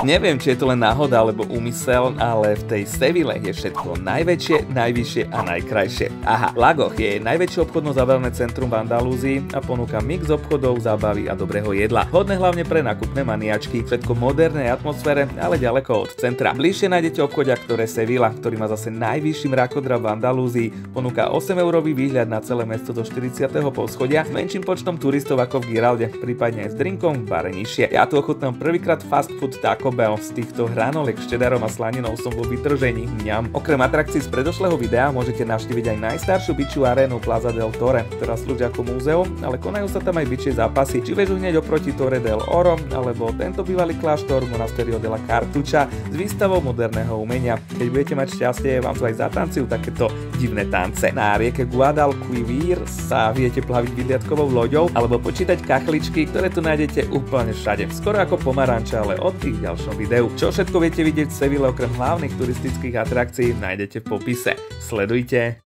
Neviem, či je to len náhoda alebo úmysel, ale v tej Seville je všetko najväčšie, najvyššie a najkrajšie. Aha, Lagoch je najväčšie obchodno-zábavné centrum v Andalúzii a ponúka mix obchodov, zábavy a dobrého jedla. Hodné hlavne pre nákupné maniačky, všetko v modernej atmosfére, ale ďaleko od centra. Bližšie nájdete obchodia, ktoré Sevilla, ktorý má zase najvyšší mrakodrap v Andalúzii, ponúka 8-eurový výhľad na celé mesto do 40. poschodia s menším počtom turistov ako v Giralde, prípadne aj s drinkom v bare nižšie. Ja tu ochutnám prvýkrát fast food Taco Bell, z týchto hranolek s čedarom a slaninou som vo vytržení. Mňam. Okrem atrakcií z predošlého videa môžete navštíviť aj najstaršiu bičiu arénu Plaza del Torre, ktorá slúži ako múzeum, ale konajú sa tam aj bičie zápasy, či vežu hneď oproti Torre del Oro, alebo tento bývalý kláštor Monasterio de la Cartucha s výstavou moderného umenia. Keď budete mať šťastie, vám tu aj zatancujú takéto divné tance. Na rieke Guadalquivir sa viete plaviť vyliadkovou loďou alebo počítať kachličky, ktoré tu nájdete úplne všade. Skoro ako pomaranča, ale od tých v ďalšom videu. Čo všetko viete vidieť v Seville okrem hlavných turistických atrakcií, nájdete v popise. Sledujte.